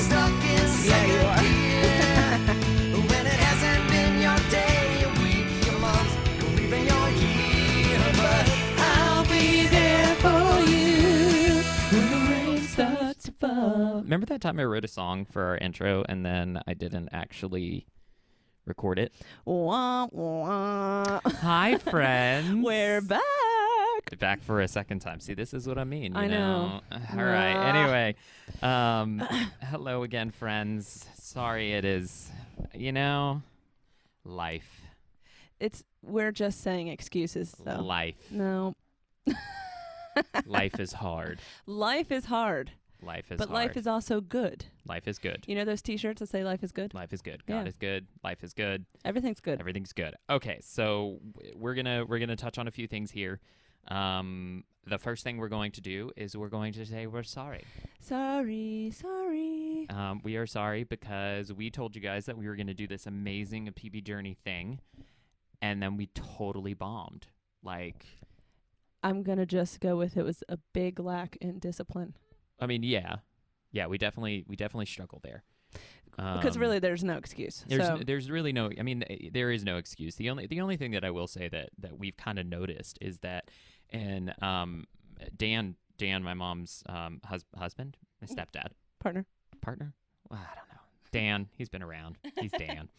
stuck in second gear. When it hasn't been your day, your week, your month, or even your year. But I'll be there for you when the rain starts to fall. Remember that time I wrote a song for our intro and then I didn't actually record it? Wah, wah. Hi, friends. We're back. Back for a second time. See, this is what I mean. You I know. All right. Anyway, hello again, friends. Sorry, it is, life. We're just saying excuses, though. Life. No. Life is hard. Life is hard. Life is but hard. life is also good. Life is good. You know those T-shirts that say life is good? Life is good. Yeah. God is good. Life is good. Everything's good. Everything's good. Okay, so we're gonna touch on a few things here. The first thing we're going to do is we're going to say we're sorry. Sorry. We are sorry because we told you guys that we were going to do this amazing PB Journey thing, and then we totally bombed. Like, I'm going to just go with it was a big lack in discipline. I mean, yeah, we definitely struggle there. Because really, there's no excuse. There's really no. I mean, there is no excuse. The only thing that I will say that we've kind of noticed is that, and Dan, my mom's husband, my stepdad, partner. Well, I don't know. Dan, he's been around. He's Dan.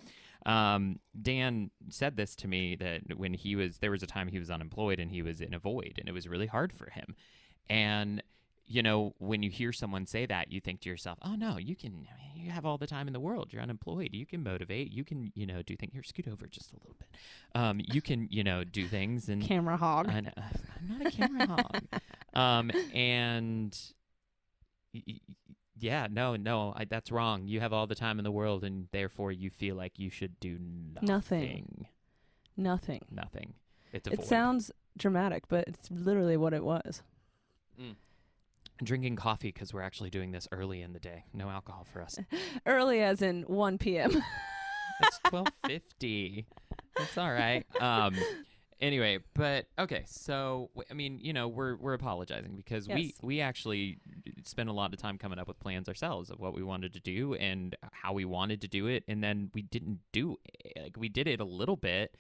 Dan said this to me that when there was a time he was unemployed and he was in a void, and it was really hard for him, and. When you hear someone say that, you think to yourself, oh, no, you have all the time in the world. You're unemployed. You can motivate. You can, do things. Here, scoot over just a little bit. You can, do things. And Camera hog. I'm not a camera hog. That's wrong. You have all the time in the world, and therefore you feel like you should do nothing. Nothing. It's a It void. sounds dramatic, but it's literally what it was. Drinking coffee because we're actually doing this early in the day. No alcohol for us. Early as in 1 p.m. It's 12:50. It's all right. Anyway, but okay. So I mean, we're apologizing because Yes. we actually spent a lot of time coming up with plans ourselves of what we wanted to do and how we wanted to do it, and then we didn't do it. Like, we did it a little bit.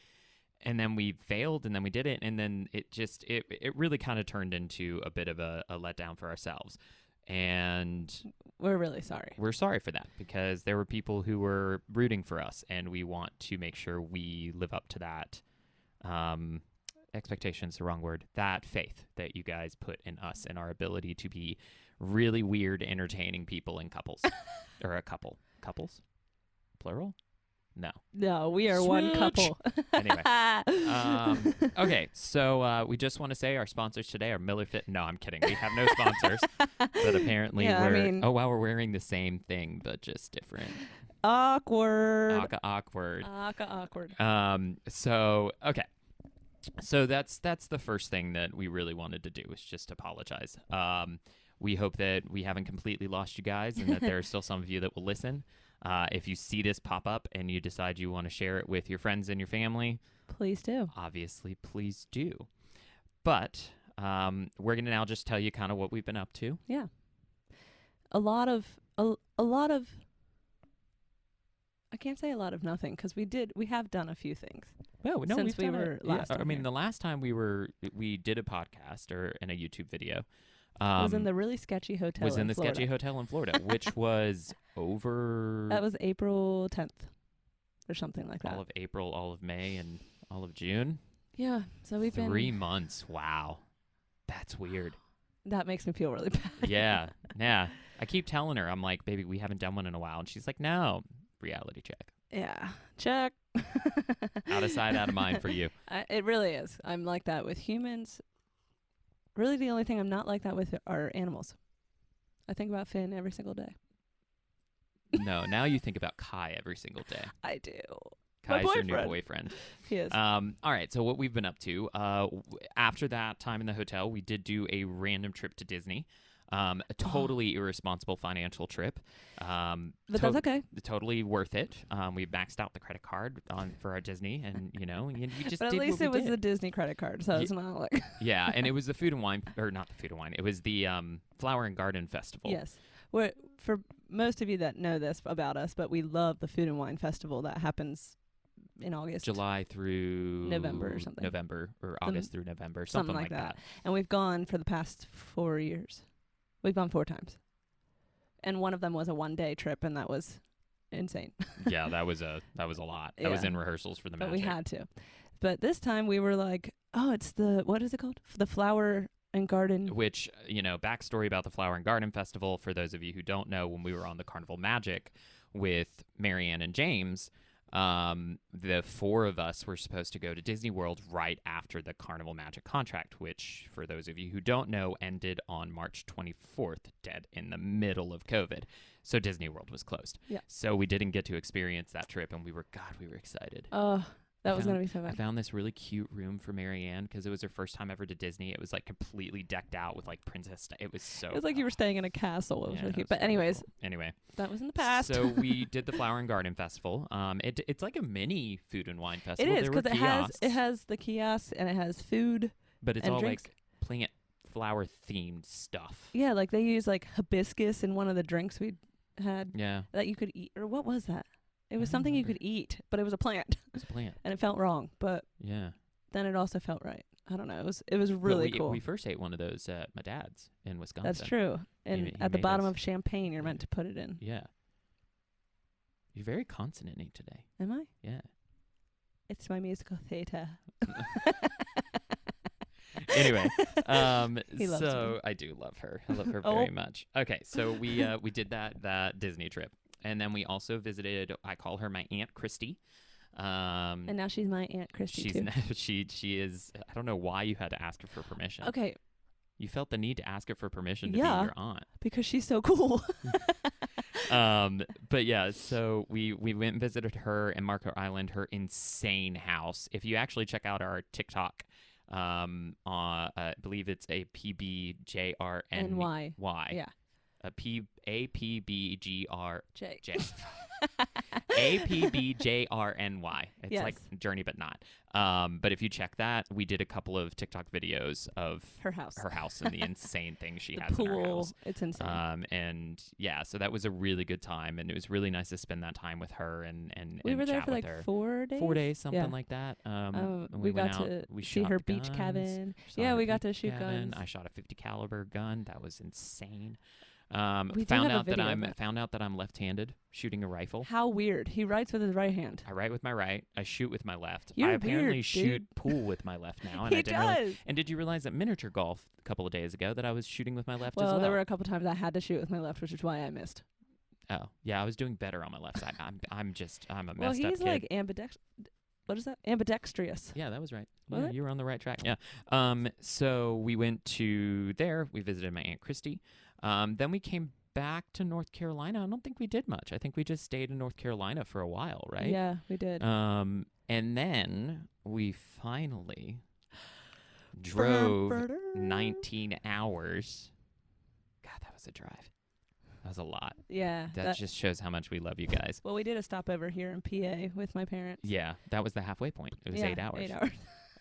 And then we failed, and then we did it, and then it really kind of turned into a bit of a letdown for ourselves. And We're really sorry. we're sorry for that because there were people who were rooting for us, and we want to make sure we live up to that expectation's the wrong word, that faith that you guys put in us and our ability to be really weird, entertaining people in couples. Or a couple. Couples? Plural? No, we are one Switch. couple. Anyway. Okay, so we just want to say our sponsors today are Miller Fit. No, I'm kidding. We have no sponsors, but apparently we're wearing the same thing, but just different. Awkward. Awkward. Awkward. So okay, so that's the first thing that we really wanted to do was just apologize. We hope that we haven't completely lost you guys, and that there are still some of you that will listen. If you see this pop up and you decide you want to share it with your friends and your family, Please do. obviously, please do. But we're going to now just tell you kind of what we've been up to. Yeah. A lot of I can't say a lot of nothing because we have done a few things. No, Since we were last I on mean, here. the last time we did a podcast or in a YouTube video. Was in the really sketchy hotel. Was in the Florida. sketchy hotel in Florida, which was over That was April 10th or something like that. all of April, all of May, and all of June. Yeah. So we've 3 been. months. Wow, that's weird. That makes me feel really bad. Yeah. I keep telling her, I'm like, baby, we haven't done one in a while, and she's like, no. Reality check. Yeah. Check. Out of sight, out of mind for you. It really is. I'm like that with humans. Really, the only thing I'm not like that with are animals. I think about Finn every single day. No, now you think about Kai every single day. I do. Kai's your new boyfriend. He is. All right, so what we've been up to, after that time in the hotel, we did do a random trip to Disney. A totally irresponsible financial trip. But that's okay. Totally worth it. We maxed out the credit card for our Disney, and you just But at did least what it we was did. the Disney credit card, so it's not like. Yeah, and it was the food and wine, or not the food and wine. It was the Flower and Garden Festival. Yes. For most of you that know this about us, but we love the Food and Wine Festival that happens in August. July through November or something. November or August through November, something like that. And we've gone for the past 4 years. We've gone 4 times. And one of them was a 1-day trip, and that was insane. Yeah, that was a lot. That was Yeah. in rehearsals for the But magic. we had to. But this time we were like, oh, it's what is it called? The Flower and Garden. Which, backstory about the Flower and Garden Festival, for those of you who don't know, when we were on the Carnival Magic with Marianne and James, the 4 of us were supposed to go to Disney World right after the Carnival Magic contract, which, for those of you who don't know, ended on March 24th, dead in the middle of COVID. So Disney World was closed. Yeah. So we didn't get to experience that trip, and we were excited. Oh, that was going to be so I fun. found this really cute room for Marianne because it was her first time ever to Disney. It was like completely decked out with like princess stuff. It was so It was like you were staying in a castle. It was Yeah, really it cute. was But really anyways, cool. Anyway, that was in the past. so we did the Flower and Garden Festival. It's like a mini food and wine festival. It is, There were because kiosks, it has the kiosks and it has food. but it's and all drinks. like plant flower themed stuff. Yeah, like they use like hibiscus in one of the drinks we had Yeah, that you could eat. Or what was that? It was I don't something you remember. could eat, but it was a plant. it's a plant. And it felt wrong, but Yeah, then it also felt right. I don't know. It was But really we, cool. We first ate one of those at my dad's in Wisconsin. That's true. And he at the made bottom us. of champagne, you're meant to put it in. Yeah, you're very consonant-y today. Am I? Yeah. It's my musical theater. Anyway, He loves so me. I do love her. I love her Oh. very much. Okay, so we did that Disney trip, and then we also visited. I call her my Aunt Christy. And now she's my Aunt Christy she's too. she is. I don't know why you had to ask her for permission. Okay, You felt the need to ask her for permission to Yeah. be your aunt. because she's so cool. But yeah, so we went and visited her in Marco Island, her insane house. If you actually check out our TikTok, I believe it's a PBJRNY. NY. Yeah. A PBGRJ. Jay. APBJRNY. It's Yes. like Journey, but not. But if you check that, we did a couple of TikTok videos of Her house. her house and the insane things she The has in her pool. house. It's insane. And yeah, so that was a really good time, and it was really nice to spend that time with her and We were there chat for with like her. 4 days. 4 days, something Yeah. like that. We and got went out, to we see shot her beach guns, cabin. saw Yeah, her we got to beach shoot cabin. guns. I shot a 50 caliber gun. That was insane. We do Found have a out that video of I'm that. found out that I'm left-handed shooting a rifle. How weird. He writes with his right hand. I write with my right. I shoot with my left. You're I apparently weird, shoot dude. pool with my left now, and He I didn't realize. does. And did you realize that miniature golf a couple of days ago that I was shooting with my left as Well, well? there were a couple times I had to shoot with my left, which is why I missed. Oh, yeah, I was doing better on my left side. I'm a Well, messed up he's kid. like what is that? Ambidextrous. Yeah, that was right. Was Yeah, it? you were on the right track. Yeah. So we went to there. We visited my Aunt Christy. Then we came back to North Carolina. I don't think we did much. I think we just stayed in North Carolina for a while, right? Yeah, we did. And then we finally drove 19 hours. God, that was a drive. That was a lot. Yeah. That just shows how much we love you guys. Well, we did a stopover here in PA with my parents. Yeah, that was the halfway point. It was Yeah, 8 hours. 8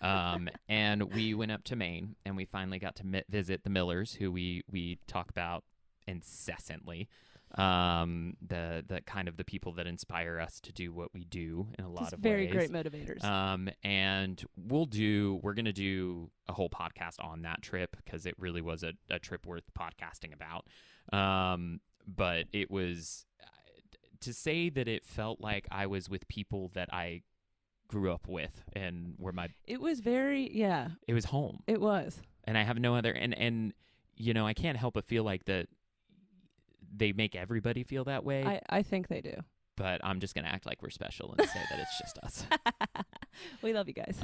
hours. And we went up to Maine, and we finally got to visit the Millers, who we talk about incessantly. The kind of the people that inspire us to do what we do in a lot Just of very ways. great motivators. And we're gonna do a whole podcast on that trip because it really was a trip worth podcasting about. But it was to say that it felt like I was with people that I grew up with and were It was very, it was home. it was. And I have no other, and I can't help but feel like that they make everybody feel that way, I think they do. but I'm just going to act like we're special and say that it's just us. We love you guys.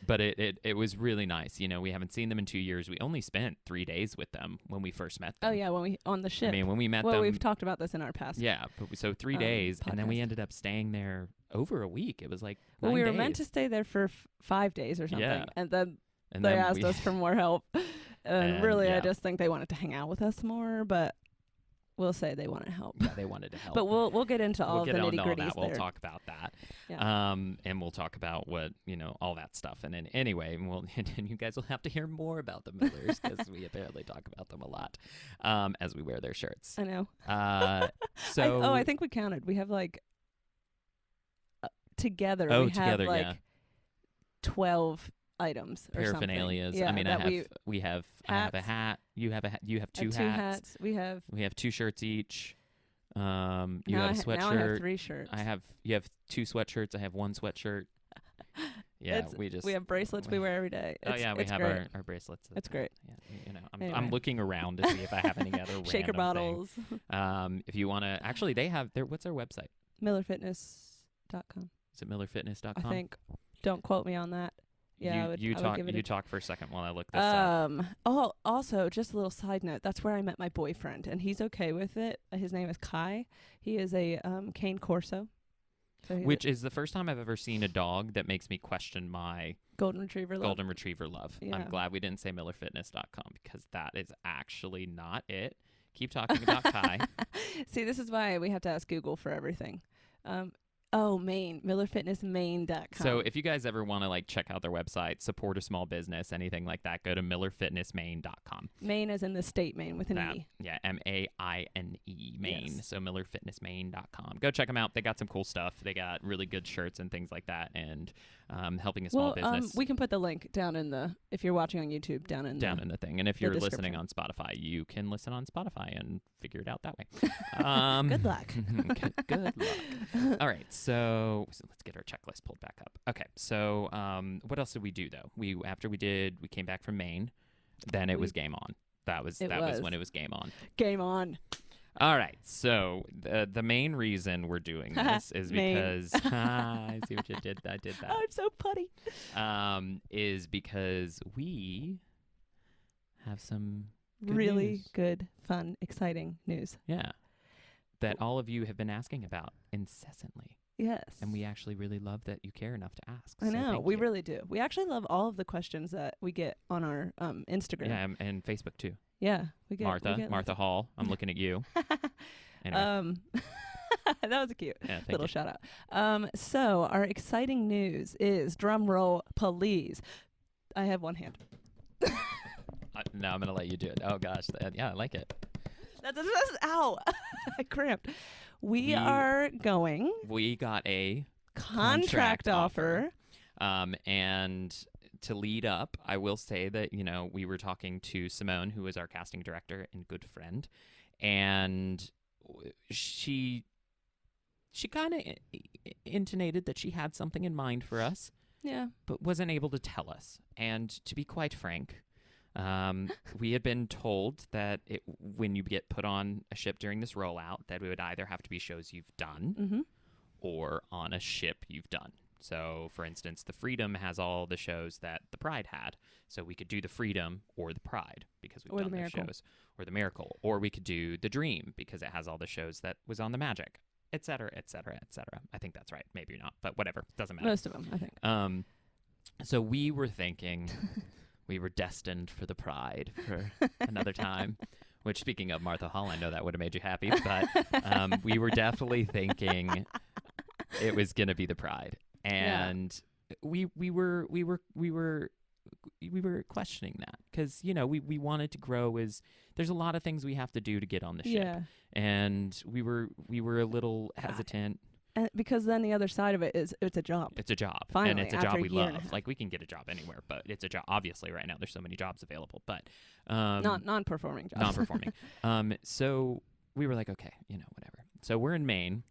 But it was really nice. We haven't seen them in 2 years. We only spent 3 days with them when we first met them. Oh, yeah, when we on the ship. I mean, when we met well, them. we've talked about this in our past. Yeah, so 3 days, and then we podcast. ended up staying there over a week. It was like Well, 9 we were days. meant to stay there for 5 days or something. Yeah. And then And they then asked we- us for more help. And And, really, yeah. I just think they wanted to hang out with us more. But will say they want to help. Yeah, they wanted to help. But we'll get into all we'll of get the on nitty all gritties that. We'll there. talk about that. Yeah. And we'll talk about what, all that stuff. And then anyway, and you guys will have to hear more about the Millers because we apparently talk about them a lot as we wear their shirts. I know. So I think we counted. We have like together. Oh, we together, have like yeah. 12 items or something. paraphernalias. Yeah, I mean, that I have a hat. You have two two hats. hats. We have 2 shirts each. You now have a Now I have sweatshirt. 3 shirts. You have 2 sweatshirts. I have 1 sweatshirt. Yeah, we have bracelets we wear every day. we have great. our bracelets. It's great. Yeah, I'm Anyway. looking around to see if I have any other Shaker random things. bottles. If you want to, actually, they have what's their website? MillerFitness.com. Is it millerfitness.com? I think. Don't quote me on that. Yeah, I would give it You a talk for a second while I look this up. Oh, also, just a little side note. That's where I met my boyfriend, and he's okay with it. His name is Kai. He is a cane corso. So Which is the first time I've ever seen a dog that makes me question my golden retriever love. golden retriever love. Yeah. I'm glad we didn't say millerfitness.com because that is actually not it. Keep talking about Kai. See, this is why we have to ask Google for everything. Maine, millerfitnessmaine.com. So if you guys ever want to check out their website, support a small business, anything like that, go to millerfitnessmaine.com. Maine as in the state Maine with an E. Yeah, MAINE, Maine. Yes. So millerfitnessmaine.com. Go check them out. They got some cool stuff. They got really good shirts and things like that, and helping a small business. We can put the link down if you're watching on YouTube, down in the thing. And if you're listening description. on Spotify, you can listen on Spotify and figure it out that way. Good luck. Good luck. All right, so let's get our checklist pulled back up. Okay, so what else did we do though? We came back from Maine. Then it was game on. That was when it was game on. Game on. All right, so the main reason we're doing this is because I see what you did. I did that. I'm so putty. Is because we have some good really news. good, fun, exciting news. Yeah, that all of you have been asking about incessantly. Yes. And we actually really love that you care enough to ask. I so know. thank We you. really do. We actually love all of the questions that we get on our Instagram. Yeah, and Facebook too. Yeah. We get Martha Hall, I'm looking at you. Anyway. That was a cute Yeah, thank little you. shout out. So our exciting news is, drum roll, please. I have one hand. Now I'm going to let you do it. Oh, gosh. Yeah, I like it. That's ow. I cramped. We are going We got a contract offer. And to lead up, I will say that, we were talking to Simone, who is our casting director and good friend, and she kind of intonated that she had something in mind for us, Yeah. but wasn't able to tell us. And to be quite frank, we had been told that when you get put on a ship during this rollout, that it would either have to be shows you've done Mm-hmm. or on a ship you've done. So, for instance, the Freedom has all the shows that the Pride had. So we could do the Freedom or the Pride because we've Or done the those Miracle. shows. Or the Miracle. Or we could do the Dream because it has all the shows that was on the Magic, et cetera, et cetera, et cetera. I think that's right. Maybe not, but whatever. Doesn't matter. Most of them, I think. So we were thinking we were destined for the Pride for another time. Which, speaking of Martha Hall, I know that would have made you happy, but we were definitely thinking it was gonna be the Pride, and we were questioning that because we wanted to grow. There's a lot of things we have to do to get on the ship, Yeah. and we were a little hesitant. And because then the other side of it is it's a job. It's a job, Finally, and it's a after job a we year and a love. half. Like we can get a job anywhere, but it's a job. Obviously, right now there's so many jobs available, but Non-performing jobs. non-performing. So we were like, okay, whatever. So we're in Maine,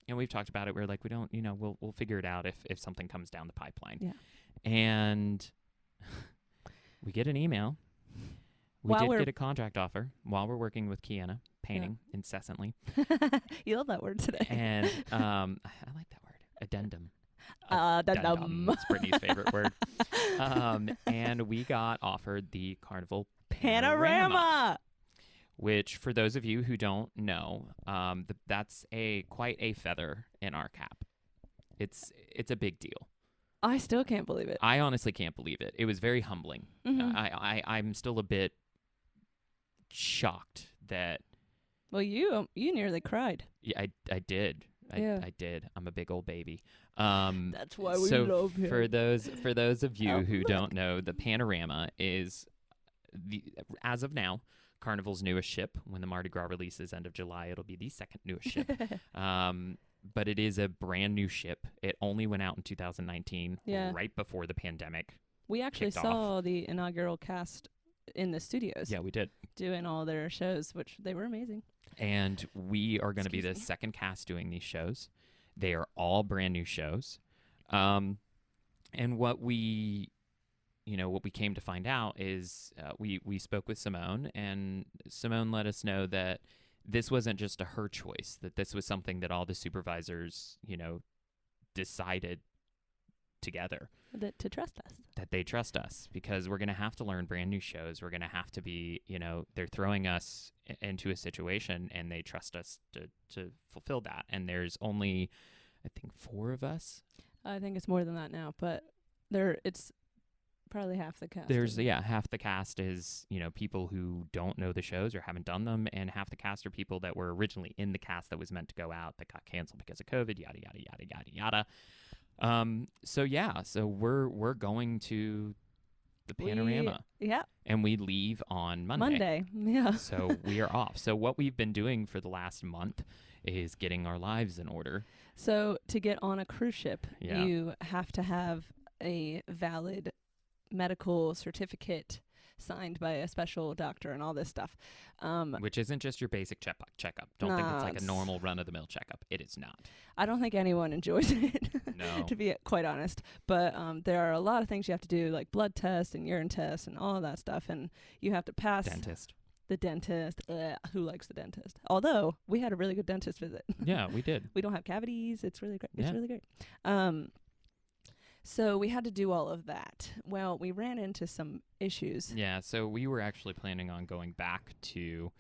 and we've talked about it. We're like, we don't, we'll figure it out if something comes down the pipeline. Yeah. And we get an email. We While did we're- get a contract offer while we're working with Kiana, painting incessantly. You love that word today. And I like that word, addendum. Addendum. It's Brittany's favorite word. And we got offered the Carnival Panorama. which for those of you who don't know, that's quite a feather in our cap. It's a big deal. I still can't believe it. I honestly can't believe it. It was very humbling. Mhm. I'm still a bit shocked that Well, you nearly cried. Yeah, I did. Yeah. I did. I'm a big old baby. That's why we so love him. for those of you Oh, who look. don't know, the Panorama is as of now Carnival's newest ship. When the Mardi Gras releases end of July, it'll be the second newest ship. But it is a brand new ship. It only went out in 2019, Yeah. right before the pandemic. We actually kicked saw the inaugural cast in the studios Yeah, we did. doing all their shows, which they were amazing. And we are going to be the Excuse me. second cast doing these shows. They are all brand new shows. And what we came to find out is we spoke with Simone, and Simone let us know that this wasn't just her choice, that this was something that all the supervisors, decided together. To trust us. That they trust us, because we're going to have to learn brand new shows. We're going to have to be, they're throwing us into a situation, and they trust us to fulfill that. And there's only, I think, 4 of us. I think it's more than that now, but it's probably half the cast. There's half the cast is people who don't know the shows or haven't done them, and half the cast are people that were originally in the cast that was meant to go out that got canceled because of COVID. Yada yada yada yada yada. So we're going to the Panorama, and we leave on Monday. Yeah. So we are off. So what we've been doing for the last month is getting our lives in order. So to get on a cruise ship, Yeah. you have to have a valid medical certificate signed by a special doctor and all this stuff. Which isn't just your basic checkup. Don't think it's like a it's- normal run-of-the-mill checkup. It is not. I don't think anyone enjoys it, No. to be quite honest. But there are a lot of things you have to do, like blood tests and urine tests and all of that stuff. And you have to pass Dentist. the dentist. Who likes the dentist? Although we had a really good dentist visit. Yeah, we did. We don't have cavities. It's really great. It's Yeah. really great. So we had to do all of that. Well, we ran into some issues. Yeah, so we were actually planning on going back to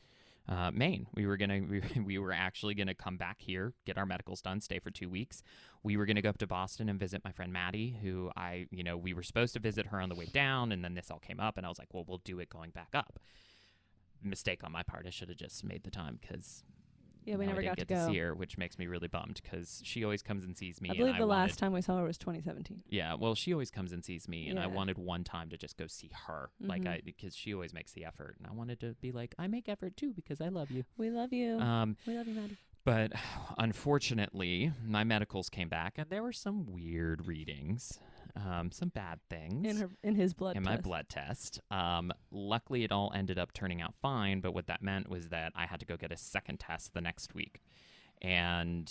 Maine. We were actually gonna come back here, get our medicals done, stay for 2 weeks. We were gonna go up to Boston and visit my friend Maddie, who we were supposed to visit her on the way down, and then this all came up, and I was like, well, we'll do it going back up. Mistake on my part. I should have just made the time, because Yeah, we now never I didn't got get to go. see her, which makes me really bummed, because she always comes and sees me. I believe and the wanted, last time we saw her was 2017. Yeah, well, she always comes and sees me, and I Yeah. wanted one time to just go see her, because she always makes the effort, and I wanted to be like, I make effort too because I love you. We love you. We love you, Maddie. But unfortunately, my medicals came back, and there were some weird readings, some bad things. In his blood in test. my blood test. Luckily, it all ended up turning out fine, but what that meant was that I had to go get a second test the next week. And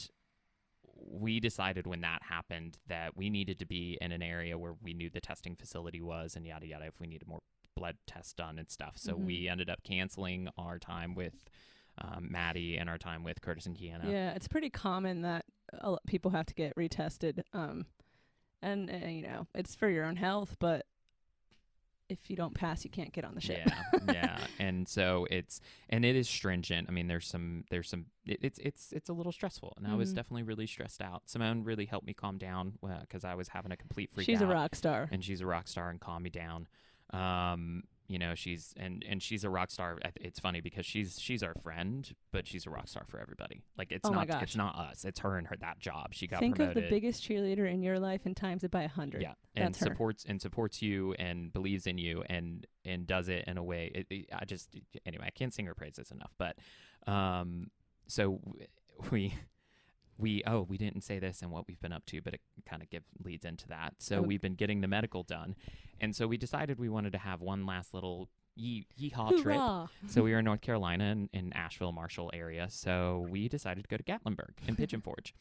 we decided when that happened that we needed to be in an area where we knew the testing facility was, and yada yada, if we needed more blood tests done and stuff. So we ended up canceling our time with Maddie and our time with Curtis and Kiana. Yeah, it's pretty common that people have to get retested. And it's for your own health, but if you don't pass, you can't get on the ship. Yeah. And so it is stringent. I mean, it's a little stressful, and I was definitely really stressed out. Simone really helped me calm down, because I was having a complete freak out. She's a rock star. And she's a rock star and calmed me down. She's she's a rock star. It's funny because she's our friend, but she's a rock star for everybody. Like it's not us. It's her and that job. She got Think promoted. of the biggest cheerleader in your life and times it by 100. Yeah, and That's her. supports you and believes in you and does it in a way. Anyway, I can't sing her praises enough. But so we didn't say this and what we've been up to, but it kind of leads into that. So we've been getting the medical done, and so we decided we wanted to have one last little yeehaw trip. So we were in North Carolina in Asheville, Marshall area. So we decided to go to Gatlinburg and Pigeon Forge.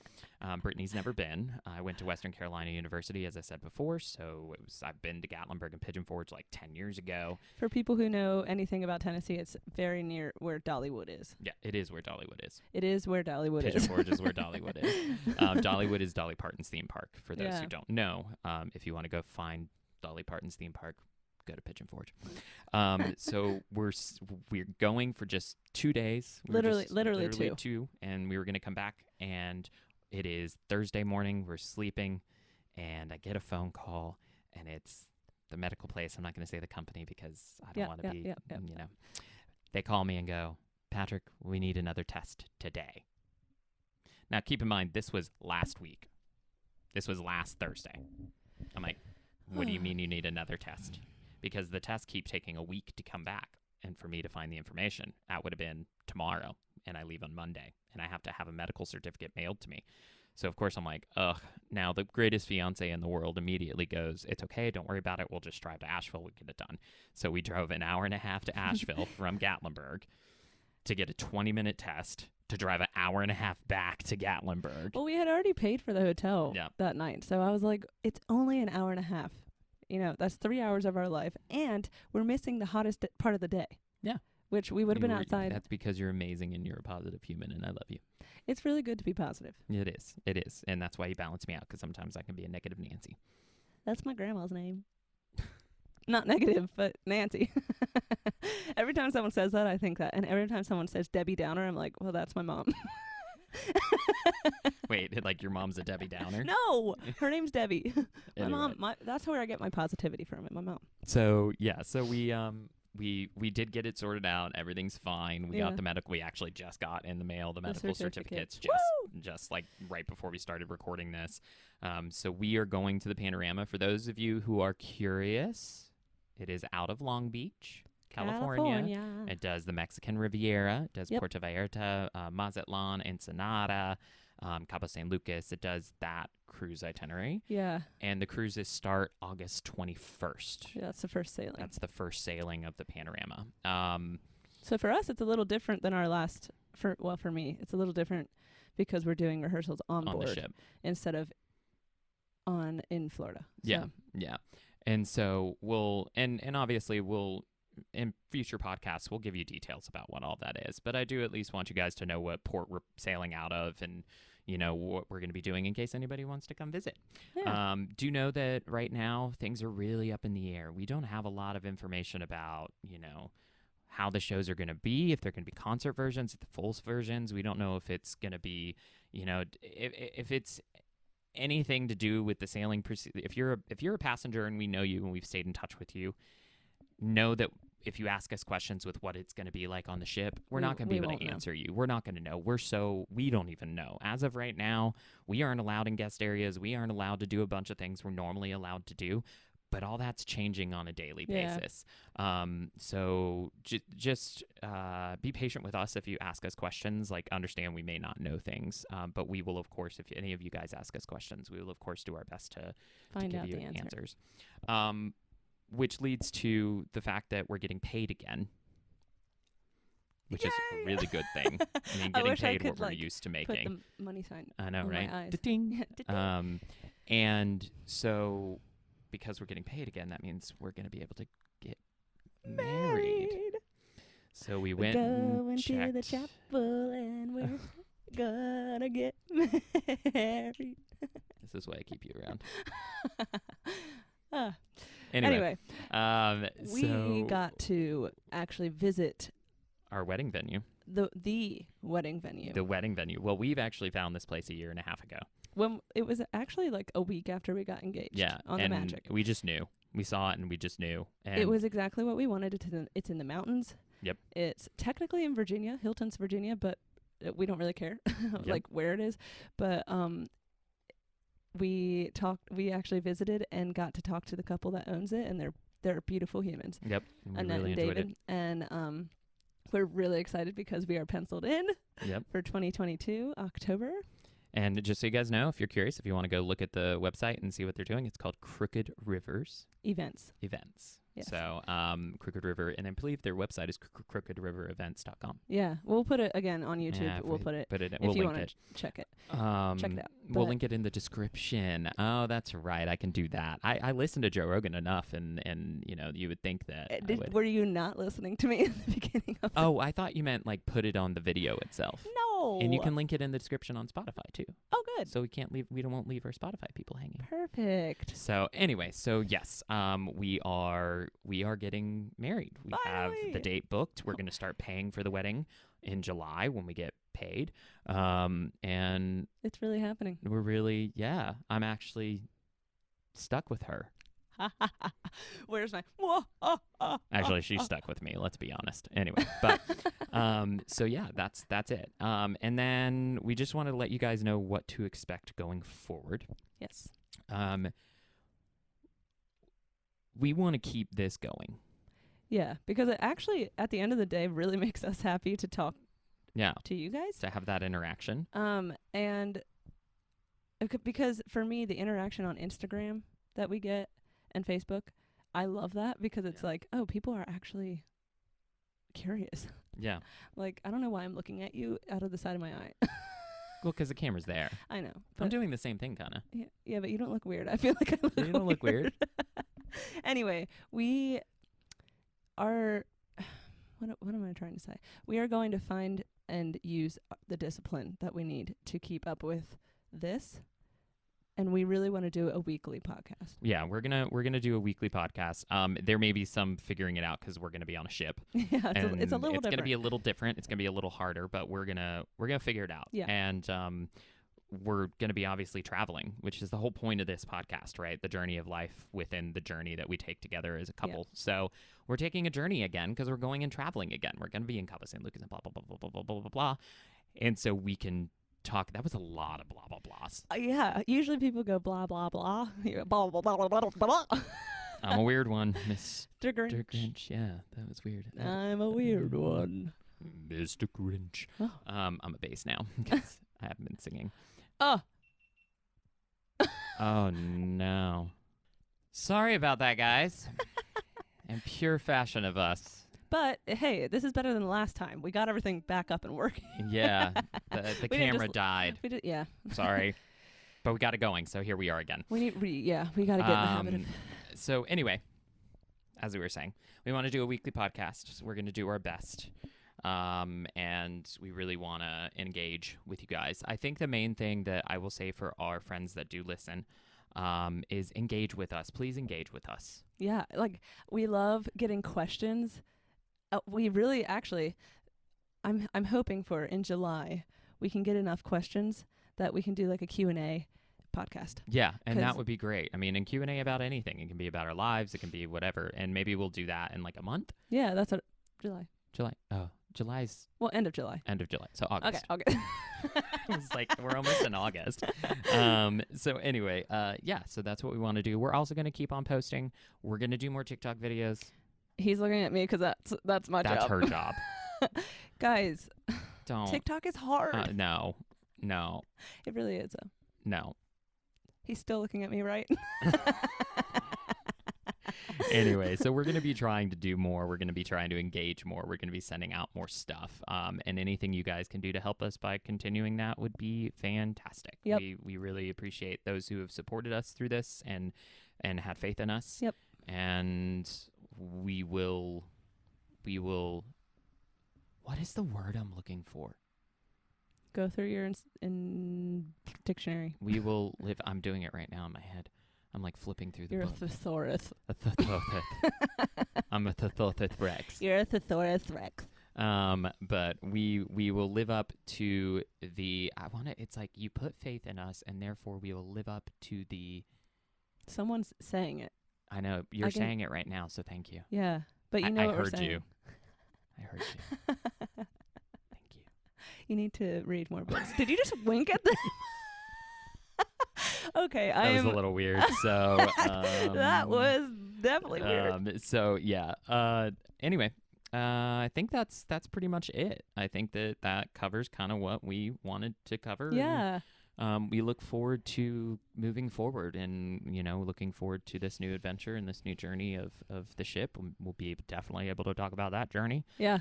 Brittany's never been. I went to Western Carolina University, as I said before. So I've been to Gatlinburg and Pigeon Forge like 10 years ago. For people who know anything about Tennessee, it's very near where Dollywood is. Yeah, it is where Dollywood is. It is where Dollywood Pigeon is. Forge is where Dollywood is. Dollywood is Dolly Parton's theme park, for those who don't know. If you want to go find Dolly Parton's theme park, go to Pigeon Forge. So we're going for just 2 days. Literally two, and we were going to come back, and it is Thursday morning. We're sleeping, and I get a phone call, and it's the medical place. I'm not going to say the company because I don't want to be. They call me and go, Patrick, we need another test today. Now, keep in mind, this was last week. This was last Thursday. I'm like, what do you mean you need another test? Because the tests keep taking a week to come back. And for me to find the information, that would have been tomorrow. And I leave on Monday. And I have to have a medical certificate mailed to me. So, of course, I'm like, ugh. Now, the greatest fiance in the world immediately goes, it's okay. Don't worry about it. We'll just drive to Asheville. We'll get it done. So we drove an hour and a half to Asheville from Gatlinburg to get a 20-minute test to drive an hour and a half back to Gatlinburg. Well, we had already paid for the hotel Yeah. that night. So I was like, it's only an hour and a half. You know, that's 3 hours of our life. And we're missing the hottest part of the day. Yeah. Which we would have been outside. That's because you're amazing and you're a positive human, and I love you. It's really good to be positive. It is. It is. And that's why you balance me out, because sometimes I can be a negative Nancy. That's my grandma's name. Not negative, but Nancy. Every time someone says that, I think that. And every time someone says Debbie Downer, I'm like, well, that's my mom. Wait, like your mom's a Debbie Downer? No, her name's Debbie. My Anyway. mom, that's where I get my positivity from, my mom. So, yeah. So we did get it sorted out. Everything's fine. We Yeah. got the medical. We actually just got in the mail the medical certificate. certificates just like right before we started recording this. So we are going to the Panorama. For those of you who are curious, it is out of Long Beach, California. It does the Mexican Riviera. It does Yep. Puerto Vallarta, Mazatlan, Ensenada, Cabo San Lucas. It does that cruise itinerary. Yeah. And the cruises start August 21st. Yeah, that's the first sailing. That's the first sailing of the Panorama. So for us, it's a little different than our last. For me, it's a little different because we're doing rehearsals on on board the ship. instead of in Florida. Yeah, So, yeah. And so we'll and obviously we'll in future podcasts we'll give you details about what all that is. But I do at least want you guys to know what port we're sailing out of and what we're going to be doing in case anybody wants to come visit. Yeah. Do know that right now things are really up in the air. We don't have a lot of information about how the shows are going to be, if they're going to be concert versions, if the full versions. We don't know if it's going to be, if it's anything to do with the sailing. If you're a passenger and we know you and we've stayed in touch with you, know that if you ask us questions with what it's going to be like on the ship, we're not going to be able to answer you. We're not going to know. We don't even know. As of right now, we aren't allowed in guest areas. We aren't allowed to do a bunch of things we're normally allowed to do. But all that's changing on a daily basis. So just be patient with us if you ask us questions. Like, understand we may not know things, but we will, of course, if any of you guys ask us questions, we will, of course, do our best to find give out you the answer. answers. Which leads to the fact that we're getting paid again, which is a really good thing. I mean, I getting wish I paid could, what we're like, used to Put making. the money sign. I know, on my right? eyes. Da-ding. Da-ding. And so because we're getting paid again, that means we're going to be able to get married. So we went Going and to the checked. chapel and we're gonna get married. This is why I keep you around. Ah. Anyway, We so got to actually visit our wedding venue, the wedding venue. the wedding venue. Well, we've actually found this place a year and a half ago. When it was actually like a week after we got engaged. Yeah, on and the Magic. we just knew. We saw it and we just knew. And It was exactly what we wanted. It's in the mountains. Yep. It's technically in Virginia, Hilton's Virginia, but we don't really care Yep. like where it is. But we actually visited and got to talk to the couple that owns it, and they're beautiful humans. Yep, and we Annette really and enjoyed David. And we're really excited because we are penciled in it. Yep. for 2022 October. And just so you guys know, if you're curious, if you want to go look at the website and see what they're doing, it's called Crooked Rivers Events. Events. Yes. So Crooked River, and I believe their website is crookedriverevents.com. Yeah, we'll put it again on YouTube. Yeah, We'll put it we'll if you link want it. to check it. Check it out. We'll But- link it in the description. Oh, that's right. I can do that. I listen to Joe Rogan enough, and you would think that I would. Were you not listening to me in the beginning of Oh, I thought you meant like put it on the video itself. No. And you can link it in the description on Spotify too. Oh, good. So we won't leave our Spotify people hanging. Perfect. So anyway, yes, we are getting married. We have Finally. the date booked. We're going to start paying for the wedding in July when we get paid. And It's really happening. we're really, I'm actually stuck with her. Where's my? Actually, she stuck with me. Let's be honest. Anyway, but so yeah, that's it. And then we just wanted to let you guys know what to expect going forward. Yes. We want to keep this going. Yeah, because it actually, at the end of the day, really makes us happy to talk Yeah, to you guys. to have that interaction. And because for me, the interaction on Instagram that we get and Facebook, I love that because it's like, oh, people are actually curious. Yeah. Like, I don't know why I'm looking at you out of the side of my eye. Well, because the camera's there. I know. I'm But doing the same thing, kind of. yeah, but you don't look weird. I feel like I look You don't look weird. Anyway, we are, what am I trying to say? We are going to find and use the discipline that we need to keep up with this. And we really want to do a weekly podcast. Yeah, we're gonna do a weekly podcast. There may be some figuring it out because we're gonna be on a ship. Yeah, it's a little It's different. gonna be a little different. It's gonna be a little harder, but we're gonna figure it out. Yeah. And we're gonna be obviously traveling, which is the whole point of this podcast, right? The journey of life within the journey that we take together as a couple. Yeah. So we're taking a journey again because we're going and traveling again. We're gonna be in Cabo San Lucas and blah blah blah blah blah blah blah blah blah. And so we can talk. That was a lot of blah blah blahs. Yeah, usually people go blah, blah, blah. Blah, blah, blah, blah, blah, blah. I'm a weird one, Mr. Grinch. Grinch. Yeah, that was weird. I'm a weird one. Mr. Grinch. Oh. I'm a bass now because I haven't been singing. Oh. Oh, no. Sorry about that, guys. In pure fashion of us. But, hey, this is better than the last time. We got everything back up and working. Yeah, the We didn't camera just- died. We did, yeah. Sorry. But we got it going, so here we are again. We got to get in the habit of. So anyway, as we were saying, we want to do a weekly podcast. So we're going to do our best. And we really want to engage with you guys. I think the main thing that I will say for our friends that do listen is engage with us. Please engage with us. Yeah, like, we love getting questions. We really, actually, I'm hoping for in July, we can get enough questions that we can do like a Q&A podcast. Yeah, and that 'Cause- would be great. I mean, in Q&A about anything. It can be about our lives. It can be whatever. And maybe we'll do that in like a month. Yeah, that's what, July. July. Oh, July's Well, end of July. end of July. So August. Okay, August. It's like we're almost in August. So anyway, yeah, so that's what we want to do. We're also going to keep on posting. We're going to do more TikTok videos. He's looking at me because that's my That's job. her job. Guys, Don't. TikTok is hard. No. It really is. No. He's still looking at me, right? Anyway, so we're going to be trying to do more. We're going to be trying to engage more. We're going to be sending out more stuff. And anything you guys can do to help us by continuing that would be fantastic. Yep. We really appreciate those who have supported us through this and had faith in us. Yep. And we will what is the word I'm looking for? Go through your in dictionary. We will live. I'm doing it right now in my head. I'm like flipping through the You're a book. thesaurus. I'm a thesaurus Rex. You're a thesaurus Rex. But we will live up to the. It's like you put faith in us, and therefore we will live up to the. Someone's saying it. I know you're I can- saying it right now, so thank you. Yeah, but you know I what we're heard saying. you. I heard you. Thank you. You need to read more books. Did you just wink at them? Okay, That was a little weird. So that was definitely weird. So yeah. Anyway, I think that's pretty much it. I think that covers kind of what we wanted to cover. Yeah. And, we look forward to moving forward, and looking forward to this new adventure and this new journey of the ship. We'll be definitely able to talk about that journey. Yeah.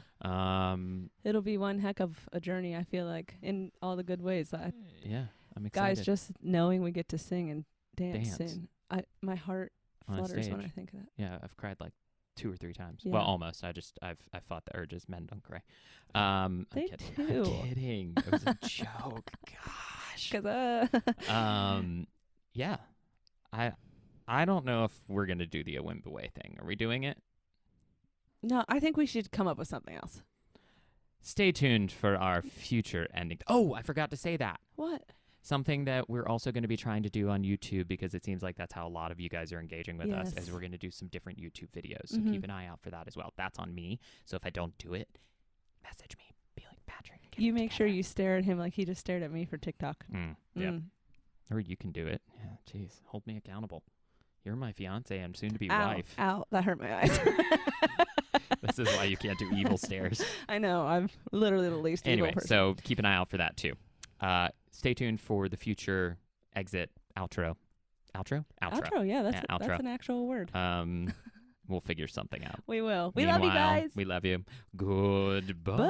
It'll be one heck of a journey, I feel like, in all the good ways. Yeah, I'm excited. Guys, just knowing we get to sing and dance. Dance. soon. My heart On a flutters when I stage. think of that. Yeah, I've cried like 2 or 3 times. Yeah. Well, almost. I fought the urges. Men don't cry. I'm They kidding. do. I'm kidding. It was a joke. Gosh. 'Cause, Yeah. I don't know if we're gonna do the Awimbawe thing. Are we doing it? no, I think we should come up with something else. Stay tuned for our future ending. Oh, I forgot to say that. What? Something that we're also going to be trying to do on YouTube, because it seems like that's how a lot of you guys are engaging with us, is Yes. we're going to do some different YouTube videos. So Mhm. keep an eye out for that as well. That's on me. So if I don't do it, message me. Be like, Patrick. get You it make sure together." you stare at him like he just stared at me for TikTok. Yep. Mm. Or you can do it. Yeah, jeez. Hold me accountable. You're my fiance and soon-to-be Ow, wife. ow, that hurt my eyes. This is why you can't do evil stares. I know, I'm literally the least Anyway, evil person. so keep an eye out for that too. Stay tuned for the future exit outro. Outro? Outro, yeah, that's Yeah, outro. that's an actual word. We'll figure something out. We will. We love you Meanwhile, guys. We love you. Goodbye. Bye.